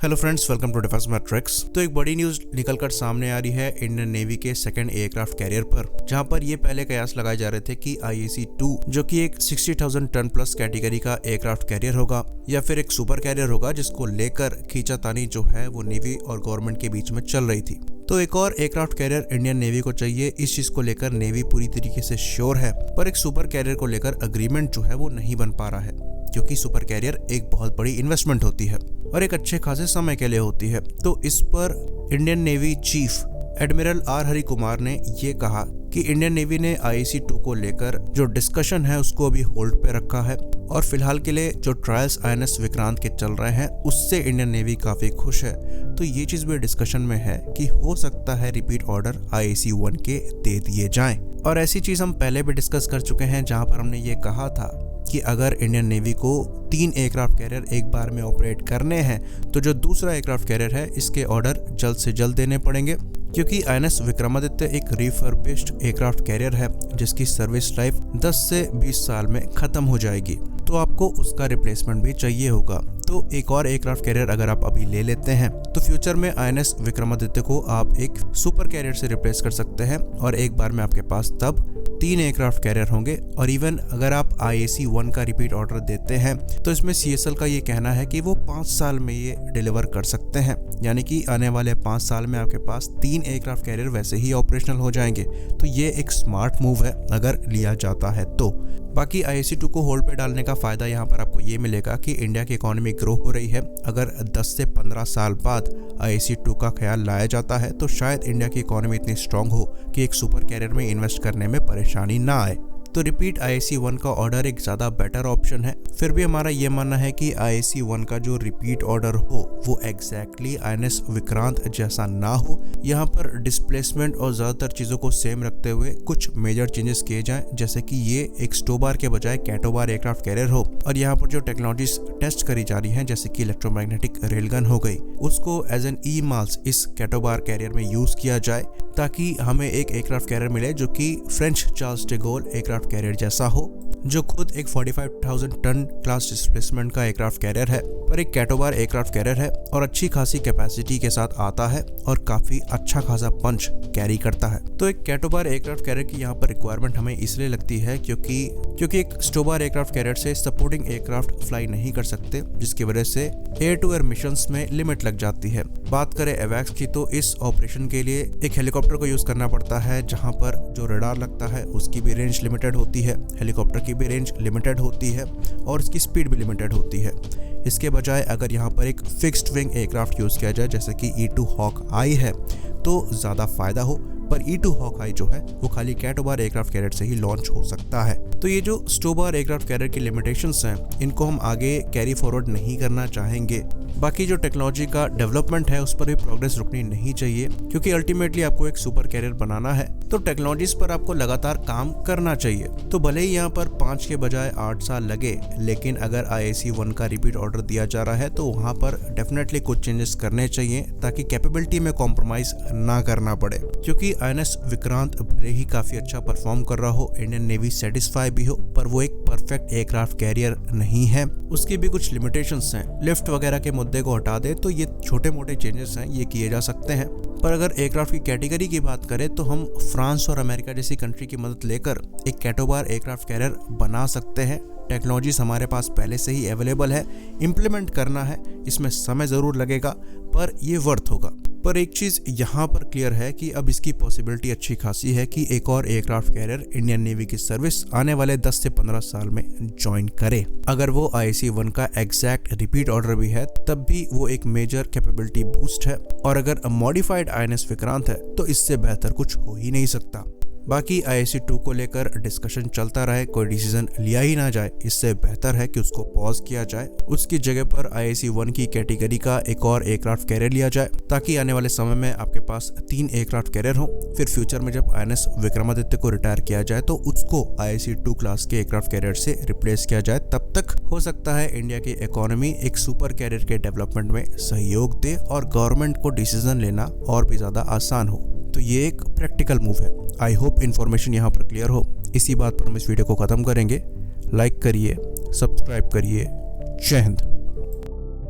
Hello friends, welcome to defence matrix. तो एक बड़ी न्यूज निकलकर सामने आ रही है इंडियन नेवी के सेकंड एयरक्राफ्ट कैरियर पर, जहां पर ये पहले कयास लगाए जा रहे थे कि IAC-2 जो कि एक 60,000 टन प्लस कैटेगरी का एयरक्राफ्ट कैरियर होगा या फिर एक सुपर कैरियर होगा, जिसको लेकर खींचातानी जो है वो नेवी और गवर्नमेंट के बीच में चल रही थी। तो एक और एयरक्राफ्ट कैरियर इंडियन नेवी को चाहिए, इस चीज को लेकर नेवी पूरी तरीके से श्योर है, पर एक सुपर कैरियर को लेकर अग्रीमेंट जो है वो नहीं बन पा रहा है, क्योंकि सुपर कैरियर एक बहुत बड़ी इन्वेस्टमेंट होती है और एक अच्छे खासे समय के लिए होती है। तो इस पर Indian navy chief admiral R Hari Kumar ने ये कहा कि इंडियन नेवी ने IAC-2 को लेकर जो डिस्कशन है उसको अभी होल्ड पे रखा है और फिलहाल के लिए जो ट्रायल्स INS विक्रांत के चल रहे हैं उससे इंडियन नेवी काफी खुश है। तो ये चीज भी डिस्कशन में है कि हो सकता है रिपीट ऑर्डर IAC-1 के दे दिए जाएं। और ऐसी चीज हम पहले भी डिस्कस कर चुके हैं, जहां पर हमने ये कहा था कि अगर इंडियन नेवी को 3 एयरक्राफ्ट कैरियर एक बार में ऑपरेट करने हैं तो जो दूसरा एयरक्राफ्ट कैरियर है इसके ऑर्डर जल्द से जल्द देने पड़ेंगे, क्योंकि INS विक्रमादित्य एक रिफर्बिश्ड एयरक्राफ्ट कैरियर है जिसकी सर्विस लाइफ 10 से 20 साल में खत्म हो जाएगी, तो आपको उसका रिप्लेसमेंट भी चाहिए होगा। तो एक और एयरक्राफ्ट कैरियर अगर आप अभी ले लेते हैं तो फ्यूचर में INS विक्रमादित्य को आप एक सुपर कैरियर से रिप्लेस कर सकते हैं और एक बार में आपके पास तब 3 एयरक्राफ्ट कैरियर होंगे। और इवन अगर आप IAC-1 का रिपीट ऑर्डर देते हैं तो इसमें CSL का ये कहना है कि वो 5 साल में ये डिलीवर कर सकते हैं, यानी कि आने वाले 5 साल में आपके पास 3 एयरक्राफ्ट कैरियर वैसे ही ऑपरेशनल हो जाएंगे। तो ये एक स्मार्ट मूव है अगर लिया जाता है तो। बाकी IAC-2 को होल्ड पे डालने का फायदा यहाँ पर आपको ये मिलेगा कि इंडिया की इकोनॉमी ग्रो हो रही है। अगर 10 से 15 साल बाद IAC-2 का ख्याल लाया जाता है तो शायद इंडिया की इकोनॉमी इतनी स्ट्रांग हो कि एक सुपर कैरियर में इन्वेस्ट करने में परेशानी ना आए। तो रिपीट IAC-1 का ऑर्डर एक ज़्यादा बेटर ऑप्शन है। फिर भी हमारा ये मानना है कि IAC-1 का जो रिपीट ऑर्डर हो वो एग्जैक्टली INS विक्रांत जैसा ना हो। यहाँ पर डिस्प्लेसमेंट और ज़्यादातर चीज़ों को सेम रखते हुए कुछ मेजर चेंजेस किए जाएं, जैसे कि ये एक स्टोबार के बजाय कैटोबार एयरक्राफ्ट कैरियर हो और यहाँ पर जो टेक्नोलॉजीज टेस्ट करी जा रही हैं, जैसे कि इलेक्ट्रोमैग्नेटिक रेलगन हो गई, उसको एज एन EMALS इस कैटोबार कैरियर में यूज़ किया जाए, ताकि हमें एक एयरक्राफ्ट कैरियर मिले जो कि फ्रेंच चार्ल्स डे गोल एयरक्राफ्ट कैरियर जैसा हो, जो खुद एक 45,000 टन क्लास डिस्प्लेसमेंट का एयरक्राफ्ट कैरियर है, पर एक कैटोबार एयरक्राफ्ट कैरियर है और अच्छी खासी कैपेसिटी के साथ आता है और काफी अच्छा खासा पंच कैरी करता है। तो एक कैटोबार एयरक्राफ्ट कैरियर की यहाँ पर रिक्वायरमेंट हमें इसलिए लगती है क्योंकि एक स्टोबार एयरक्राफ्ट कैरियर से सपोर्टिंग एयरक्राफ्ट फ्लाई नहीं कर सकते, जिसकी वजह से एयर टू एयर मिशंस में लिमिट लग जाती है। बात करें एवैक्स की तो इस ऑपरेशन के लिए एक हेलीकॉप्टर को यूज करना पड़ता है, जहां पर जो रडार लगता है उसकी भी रेंज लिमिटेड होती है, हेलीकॉप्टर की भी रेंज लिमिटेड होती है और इसकी स्पीड भी लिमिटेड होती है। इसके बजाय अगर यहाँ पर एक फिक्स्ड विंग एयरक्राफ्ट यूज किया जाए, जैसे कि E-2 हॉक-आई है, तो ज्यादा फायदा हो। पर E-2 हॉक-आई जो है वो खाली कैटोबार एयरक्राफ्ट कैरियर से ही लॉन्च हो सकता है। तो ये जो स्टोबार एयरक्राफ्ट कैरियर की लिमिटेशंस हैं, इनको हम आगे कैरी फॉरवर्ड नहीं करना चाहेंगे। बाकी जो टेक्नोलॉजी का डेवलपमेंट है उस पर भी प्रोग्रेस रुकनी नहीं चाहिए, क्योंकि अल्टीमेटली आपको एक सुपर कैरियर बनाना है तो टेक्नोलॉजीज पर आपको लगातार काम करना चाहिए। तो भले ही यहाँ पर 5 के बजाय 8 साल लगे, लेकिन अगर IAC-1 का रिपीट ऑर्डर दिया जा रहा है तो वहाँ पर डेफिनेटली कुछ चेंजेस करने चाहिए, ताकि कैपेबिलिटी में कॉम्प्रोमाइज ना करना पड़े। क्योंकि INS विक्रांत भले ही काफी अच्छा परफॉर्म कर रहा हो, इंडियन नेवी सेटिस्फाई भी हो, पर वो एक परफेक्ट एयरक्राफ्ट कैरियर नहीं है। उसकी भी कुछ लिमिटेशंस हैं। लिफ्ट वगैरह के मुद्दे को हटा दे तो ये छोटे मोटे चेंजेस हैं, ये किए जा सकते हैं। पर अगर एयरक्राफ्ट की कैटेगरी की बात करें तो हम फ्रांस और अमेरिका जैसी कंट्री की मदद लेकर एक कैटोबार एयरक्राफ्ट कैरियर बना सकते हैं। टेक्नोलॉजीज हमारे पास पहले से ही अवेलेबल है, इम्प्लीमेंट करना है, इसमें समय जरूर लगेगा पर ये वर्थ होगा। पर एक चीज यहाँ पर क्लियर है कि अब इसकी पॉसिबिलिटी अच्छी खासी है कि एक और एयरक्राफ्ट कैरियर इंडियन नेवी की सर्विस आने वाले 10 से 15 साल में ज्वाइन करे। अगर वो IAC-1 का एग्जैक्ट रिपीट ऑर्डर भी है तब भी वो एक मेजर कैपेबिलिटी बूस्ट है, और अगर मॉडिफाइड INS विक्रांत है तो इससे बेहतर कुछ हो ही नहीं सकता। बाकी IAC-2 को लेकर डिस्कशन चलता रहे, कोई डिसीजन लिया ही ना जाए, इससे बेहतर है कि उसको पॉज किया जाए। उसकी जगह पर IAC-1 की कैटेगरी का एक और एयरक्राफ्ट कैरियर लिया जाए, ताकि आने वाले समय में आपके पास 3 एयरक्राफ्ट कैरियर हो। फिर फ्यूचर में जब INS विक्रमादित्य को रिटायर किया जाए तो उसको IAC-2 क्लास के एयरक्राफ्ट कैरियर से रिप्लेस किया जाए। तब तक हो सकता है इंडिया की इकोनॉमी एक सुपर कैरियर के डेवलपमेंट में सहयोग दे और गवर्नमेंट को डिसीजन लेना और भी ज्यादा आसान हो। तो ये एक प्रैक्टिकल मूव है। आई होप इन्फॉर्मेशन यहाँ पर क्लियर हो। इसी बात पर हम इस वीडियो को खत्म करेंगे। लाइक करिए, सब्सक्राइब करिए। जय हिंद।